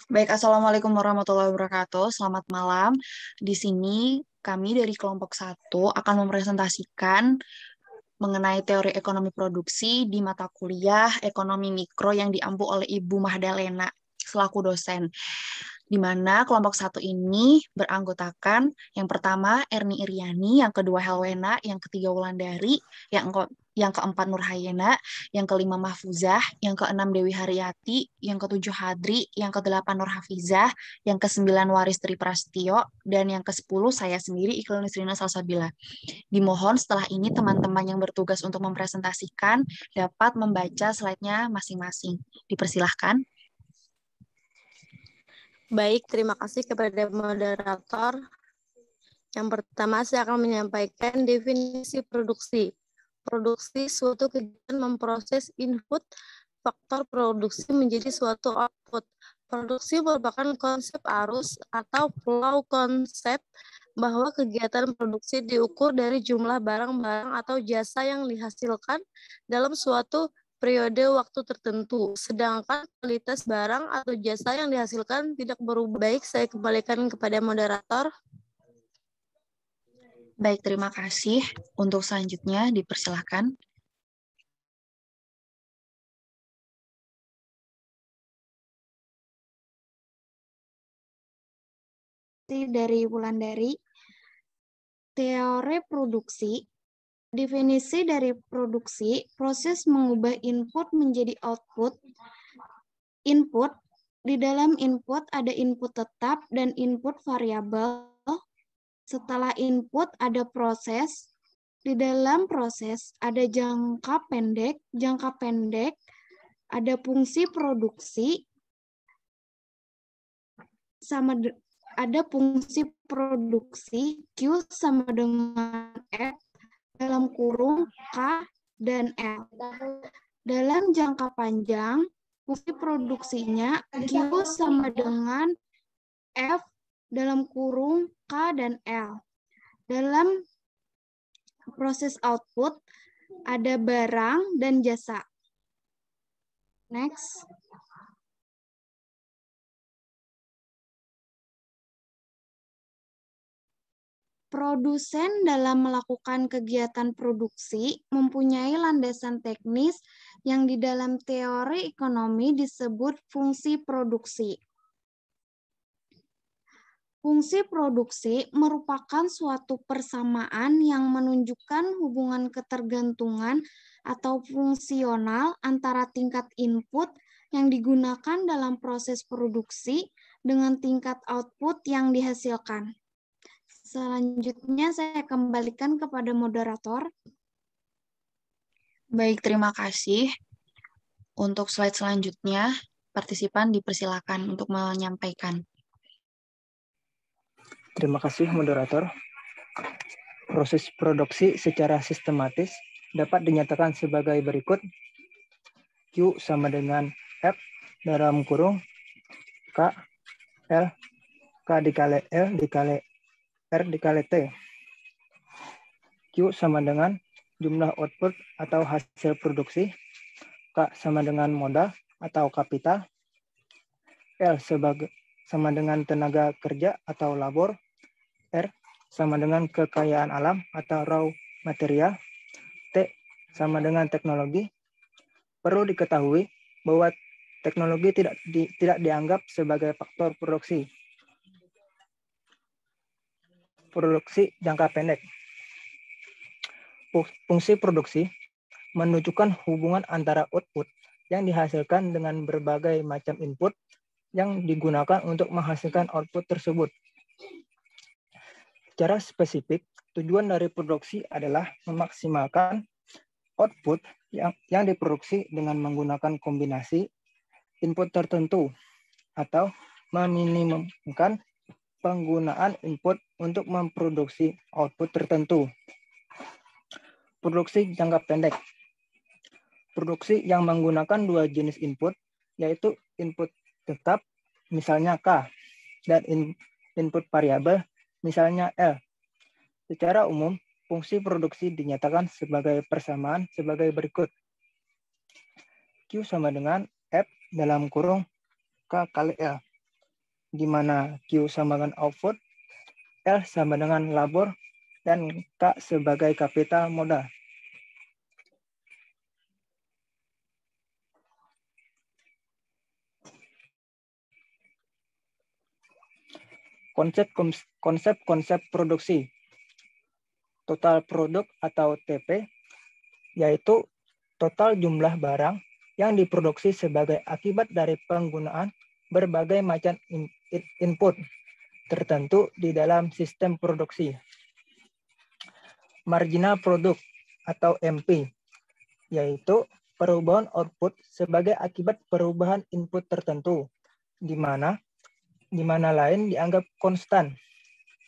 Baik, Assalamualaikum warahmatullahi wabarakatuh. Selamat malam. Di sini kami dari kelompok satu akan mempresentasikan mengenai teori ekonomi produksi di mata kuliah Ekonomi Mikro yang diampu oleh Ibu Mahdalena selaku dosen. Di mana kelompok satu ini beranggotakan yang pertama Erni Iriani, yang kedua Helwena, yang ketiga Wulandari, yang keempat Nurhayena, yang kelima Mahfuzah, yang keenam Dewi Haryati, yang ketujuh Hadri, yang kedelapan Nur Hafizah, yang kesembilan Waris Tri Prastio, dan yang kesepuluh saya sendiri Iqlal Nisrina Salsabila. Dimohon setelah ini teman-teman yang bertugas untuk mempresentasikan dapat membaca slide-nya masing-masing. Dipersilahkan. Baik, terima kasih kepada moderator. Yang pertama, saya akan menyampaikan definisi produksi. Produksi suatu kegiatan memproses input faktor produksi menjadi suatu output. Produksi merupakan konsep arus atau flow konsep bahwa kegiatan produksi diukur dari jumlah barang-barang atau jasa yang dihasilkan dalam suatu periode waktu tertentu, sedangkan kualitas barang atau jasa yang dihasilkan tidak berubah. Baik, saya kembalikan kepada moderator. Baik, terima kasih. Untuk selanjutnya dipersilahkan. Dari Wulandari, teori produksi. Definisi dari produksi, proses mengubah input menjadi output. Input, di dalam input ada input tetap dan input variabel. Setelah input ada proses. Di dalam proses ada jangka pendek ada fungsi produksi ada fungsi produksi Q sama dengan F dalam kurung K dan L. Dalam jangka panjang, fungsi produksinya Q sama dengan F dalam kurung K dan L. Dalam proses output, ada barang dan jasa. Next. Produsen dalam melakukan kegiatan produksi mempunyai landasan teknis yang di dalam teori ekonomi disebut fungsi produksi. Fungsi produksi merupakan suatu persamaan yang menunjukkan hubungan ketergantungan atau fungsional antara tingkat input yang digunakan dalam proses produksi dengan tingkat output yang dihasilkan. Selanjutnya saya kembalikan kepada moderator. Baik, terima kasih. Untuk slide selanjutnya, partisipan dipersilakan untuk menyampaikan. Terima kasih, moderator. Proses produksi secara sistematis dapat dinyatakan sebagai berikut. Q sama dengan F dalam kurung K, L, K dikali L dikali R dikali T. Q sama dengan jumlah output atau hasil produksi. K sama dengan modal atau kapital. L sama dengan tenaga kerja atau labor. R sama dengan kekayaan alam atau raw material. T sama dengan teknologi. Perlu diketahui bahwa teknologi tidak dianggap sebagai faktor produksi. Produksi jangka pendek. Fungsi produksi menunjukkan hubungan antara output yang dihasilkan dengan berbagai macam input yang digunakan untuk menghasilkan output tersebut. Secara spesifik, tujuan dari produksi adalah memaksimalkan output yang diproduksi dengan menggunakan kombinasi input tertentu atau meminimumkan penggunaan input untuk memproduksi output tertentu. Produksi jangka pendek. Produksi yang menggunakan dua jenis input, yaitu input tetap, misalnya K, dan input variabel, misalnya L. Secara umum, fungsi produksi dinyatakan sebagai persamaan sebagai berikut. Q sama dengan F dalam kurung K kali L. di mana Q sama dengan output, L sama dengan labor, dan K sebagai kapital modal. Konsep produksi. Total produk atau TP, yaitu total jumlah barang yang diproduksi sebagai akibat dari penggunaan berbagai macam input tertentu di dalam sistem produksi. Marginal produk atau MP, yaitu perubahan output sebagai akibat perubahan input tertentu, di mana lain dianggap konstan.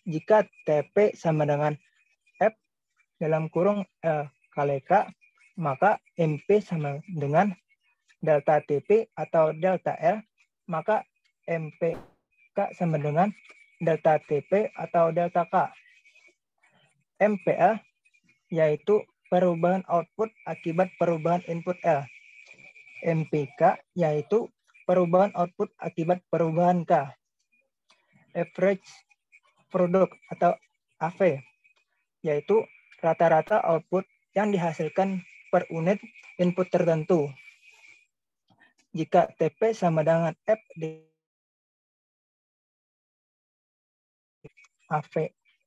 Jika TP sama dengan F dalam kurung L kali K, maka MP sama dengan delta TP atau delta L, maka MPK sama dengan delta TP atau delta K. MPL yaitu perubahan output akibat perubahan input L. MPK yaitu perubahan output akibat perubahan K. Average product atau AV yaitu rata-rata output yang dihasilkan per unit input tertentu. Jika TP sama dengan F di AV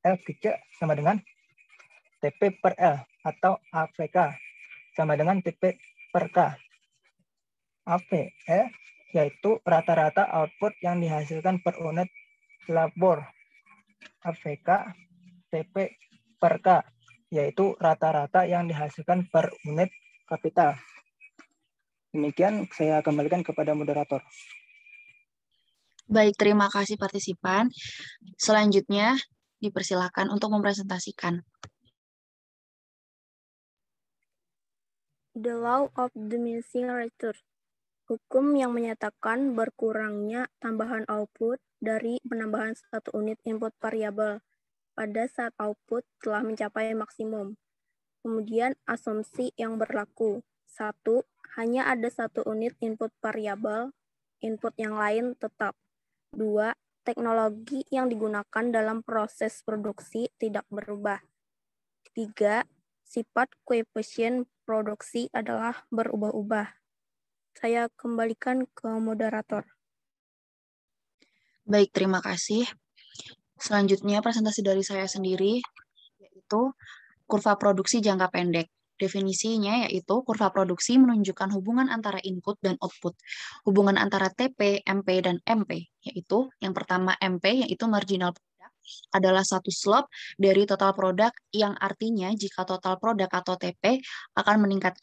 L kecil sama dengan TP per L atau AVK sama dengan TP per K. AVE yaitu rata-rata output yang dihasilkan per unit labor. AVK TP per K yaitu rata-rata yang dihasilkan per unit kapital. Demikian saya kembalikan kepada moderator. Baik, terima kasih partisipan. Selanjutnya, dipersilakan untuk mempresentasikan. The law of diminishing return. Hukum yang menyatakan berkurangnya tambahan output dari penambahan satu unit input variabel pada saat output telah mencapai maksimum. Kemudian asumsi yang berlaku. 1. Hanya ada satu unit input variabel, input yang lain tetap. 2. Teknologi yang digunakan dalam proses produksi tidak berubah. 3. Sifat koefisien produksi adalah berubah-ubah. Saya kembalikan ke moderator. Baik, terima kasih. Selanjutnya, presentasi dari saya sendiri, yaitu kurva produksi jangka pendek. Definisinya yaitu kurva produksi menunjukkan hubungan antara input dan output. Hubungan antara TP, MP, dan MP, yaitu yang pertama MP, yaitu marginal product, adalah satu slope dari total produk, yang artinya jika total produk atau TP akan meningkat,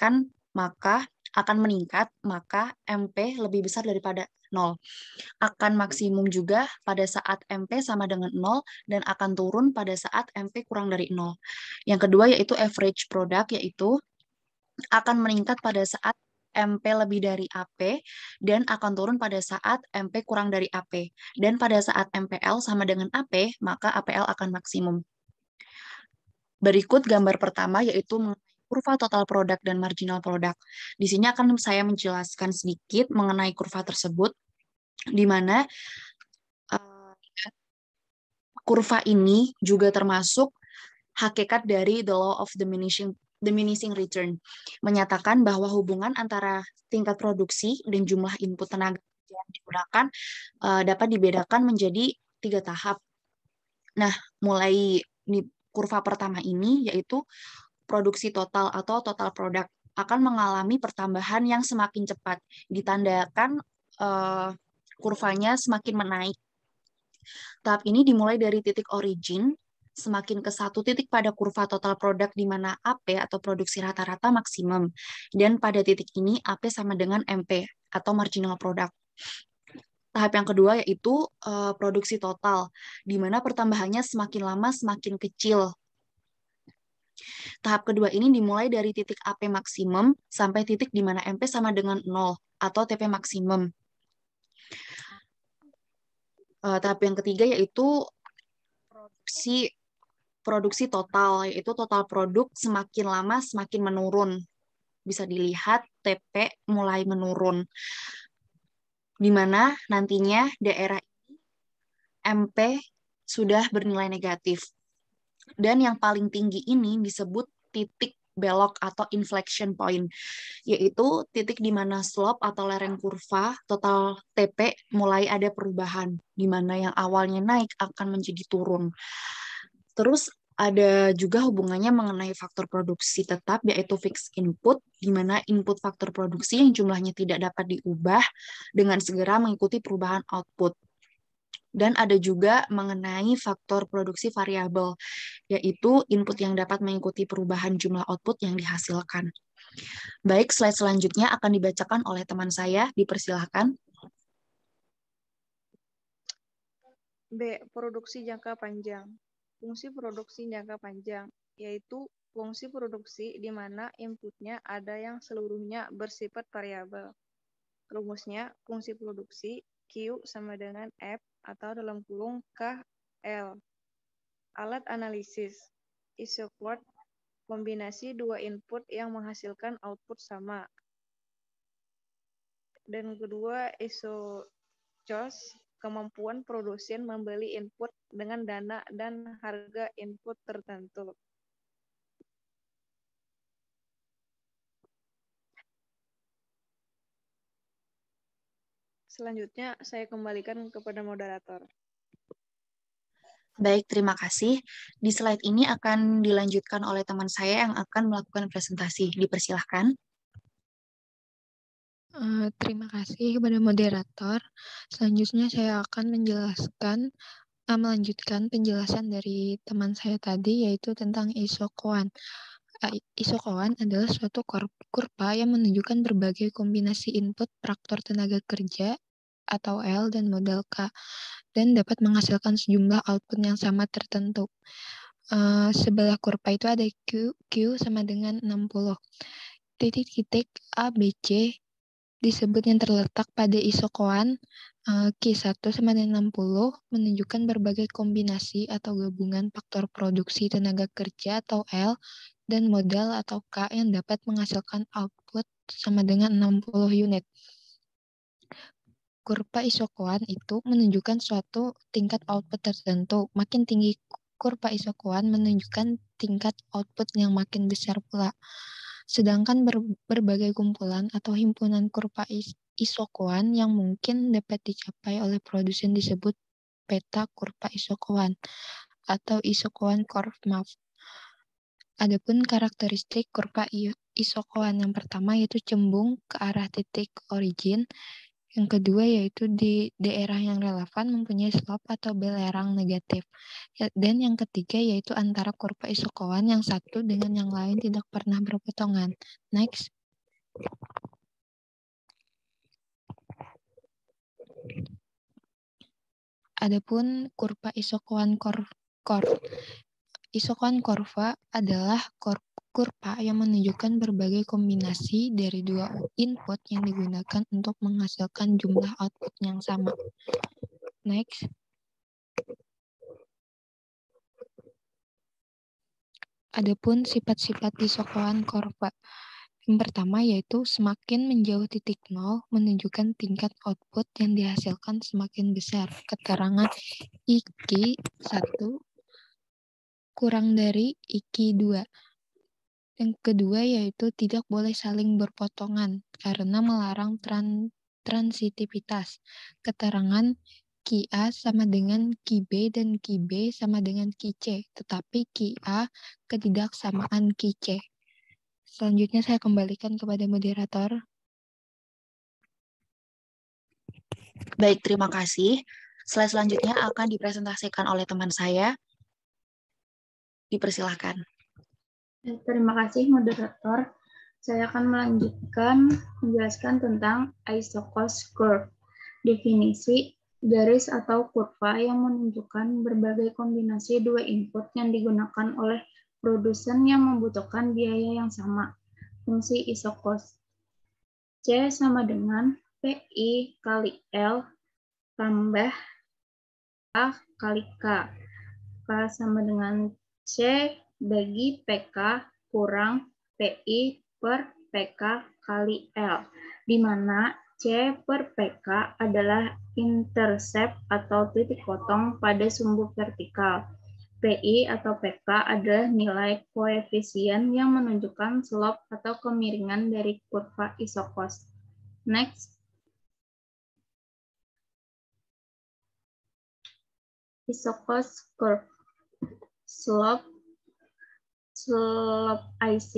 maka MP lebih besar daripada 0. Akan maksimum juga pada saat MP sama dengan 0 dan akan turun pada saat MP kurang dari 0. Yang kedua yaitu average product, yaitu akan meningkat pada saat MP lebih dari AP dan akan turun pada saat MP kurang dari AP. Dan pada saat MPL sama dengan AP, maka APL akan maksimum. Berikut gambar pertama yaitu kurva total produk dan marginal produk. Di sini akan saya menjelaskan sedikit mengenai kurva tersebut, di mana kurva ini juga termasuk hakikat dari the law of diminishing return, menyatakan bahwa hubungan antara tingkat produksi dan jumlah input tenaga yang digunakan dapat dibedakan menjadi 3 tahap. Nah, mulai di kurva pertama ini yaitu produksi total atau total produk akan mengalami pertambahan yang semakin cepat, ditandakan kurvanya semakin menaik. Tahap ini dimulai dari titik origin, semakin ke satu titik pada kurva total produk di mana AP atau produksi rata-rata maksimum, dan pada titik ini AP sama dengan MP atau marginal product. Tahap yang kedua yaitu produksi total, di mana pertambahannya semakin lama semakin kecil. Tahap kedua ini dimulai dari titik AP maksimum sampai titik di mana MP sama dengan 0 atau TP maksimum. Tahap yang ketiga yaitu produksi total, yaitu total produk semakin lama semakin menurun. Bisa dilihat TP mulai menurun, di mana nantinya daerah ini MP sudah bernilai negatif. Dan yang paling tinggi ini disebut titik belok atau inflection point, yaitu titik di mana slope atau lereng kurva total TP mulai ada perubahan, di mana yang awalnya naik akan menjadi turun. Terus ada juga hubungannya mengenai faktor produksi tetap, yaitu fixed input, di mana input faktor produksi yang jumlahnya tidak dapat diubah dengan segera mengikuti perubahan output. Dan ada juga mengenai faktor produksi variabel, yaitu input yang dapat mengikuti perubahan jumlah output yang dihasilkan. Baik, slide selanjutnya akan dibacakan oleh teman saya, dipersilahkan. B. Produksi jangka panjang. Fungsi produksi jangka panjang, yaitu fungsi produksi di mana inputnya ada yang seluruhnya bersifat variabel. Rumusnya, fungsi produksi Q sama dengan F atau dalam kurung K L. Alat analisis, isoquart, kombinasi dua input yang menghasilkan output sama. Dan kedua, isochos, kemampuan produsen membeli input dengan dana dan harga input tertentu. Selanjutnya, saya kembalikan kepada moderator. Baik, terima kasih. Di slide ini akan dilanjutkan oleh teman saya yang akan melakukan presentasi. Dipersilahkan. Terima kasih kepada moderator. Selanjutnya saya akan melanjutkan penjelasan dari teman saya tadi, yaitu tentang isoquant. Isoquant adalah suatu kurva yang menunjukkan berbagai kombinasi input faktor tenaga kerja atau L dan modal K, dan dapat menghasilkan sejumlah output yang sama tertentu. Sebelah kurva itu ada Q sama dengan 60. Titik-titik A, B, C disebut yang terletak pada isoquant. Q1 sama dengan 60 menunjukkan berbagai kombinasi atau gabungan faktor produksi tenaga kerja atau L dan modal atau K yang dapat menghasilkan output sama dengan 60 unit. Kurva isoquant itu menunjukkan suatu tingkat output tertentu. Makin tinggi kurva isoquant menunjukkan tingkat output yang makin besar pula. Sedangkan berbagai kumpulan atau himpunan kurva isoquant yang mungkin dapat dicapai oleh produsen disebut peta kurva isoquant atau isoquant curve map. Adapun karakteristik kurva isoquant yang pertama yaitu cembung ke arah titik origin. Yang kedua yaitu di daerah yang relevan mempunyai slope atau belerang negatif. Dan yang ketiga yaitu antara kurva isoquant yang satu dengan yang lain tidak pernah berpotongan. Next. Adapun kurva isoquant curve. Isoquant kurva adalah kurva yang menunjukkan berbagai kombinasi dari dua input yang digunakan untuk menghasilkan jumlah output yang sama. Next. Adapun sifat-sifat isoquant kurva. Yang pertama yaitu semakin menjauh titik nol menunjukkan tingkat output yang dihasilkan semakin besar. Keterangan IQ1 kurang dari IQ2. Yang kedua yaitu tidak boleh saling berpotongan karena melarang transitivitas. Keterangan QA sama dengan QB dan QB sama dengan QC, tetapi QA ketidaksamaan QC. Selanjutnya saya kembalikan kepada moderator. Baik, terima kasih. Slide selanjutnya akan dipresentasikan oleh teman saya. Dipersilahkan. Terima kasih moderator. Saya akan melanjutkan menjelaskan tentang isoquant curve. Definisi garis atau kurva yang menunjukkan berbagai kombinasi dua input yang digunakan oleh produsen yang membutuhkan biaya yang sama. Fungsi isoquant C sama dengan PI kali L tambah A kali K. K sama dengan C bagi PK kurang PI per PK kali L, di mana C per PK adalah intercept atau titik potong pada sumbu vertikal. PI atau PK adalah nilai koefisien yang menunjukkan slope atau kemiringan dari kurva isokos. Next. Isokos curve. Slope IC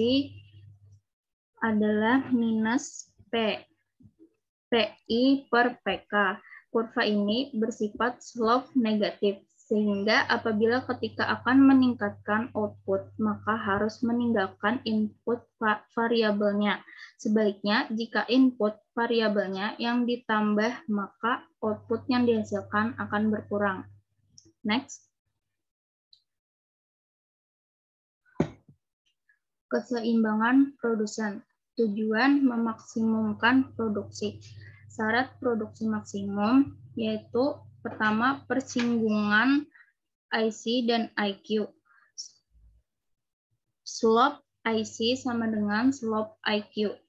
adalah minus PI per PK. Kurva ini bersifat slope negatif, sehingga apabila ketika akan meningkatkan output, maka harus meninggalkan input variabelnya. Sebaliknya, jika input variabelnya yang ditambah, maka output yang dihasilkan akan berkurang. Next. Keseimbangan produsen. Tujuan memaksimumkan produksi. Syarat produksi maksimum yaitu pertama persinggungan IC dan IQ. Slope IC sama dengan slope IQ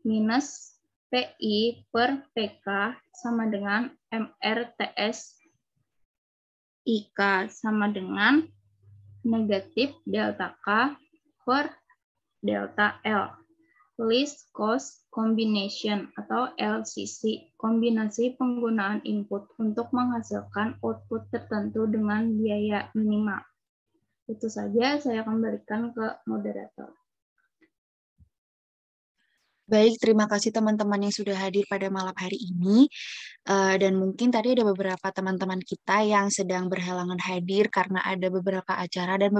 minus PI per PK sama dengan MRTS IK sama dengan negatif delta K per delta L. Least Cost Combination atau LCC, kombinasi penggunaan input untuk menghasilkan output tertentu dengan biaya minimal. Itu saja, saya akan berikan ke moderator. Baik, terima kasih teman-teman yang sudah hadir pada malam hari ini. Dan mungkin tadi ada beberapa teman-teman kita yang sedang berhalangan hadir karena ada beberapa acara dan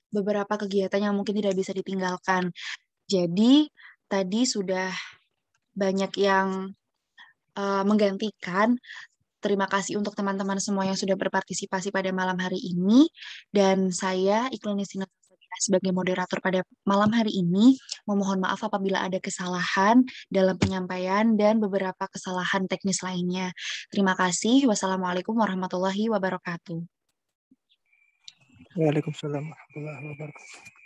beberapa kegiatan yang mungkin tidak bisa ditinggalkan. Jadi, tadi sudah banyak yang menggantikan. Terima kasih untuk teman-teman semua yang sudah berpartisipasi pada malam hari ini. Dan saya, Iqlani Sinat, sebagai moderator pada malam hari ini, memohon maaf apabila ada kesalahan dalam penyampaian dan beberapa kesalahan teknis lainnya. Terima kasih. Wassalamualaikum warahmatullahi wabarakatuh. Waalaikumsalam warahmatullahi wabarakatuh.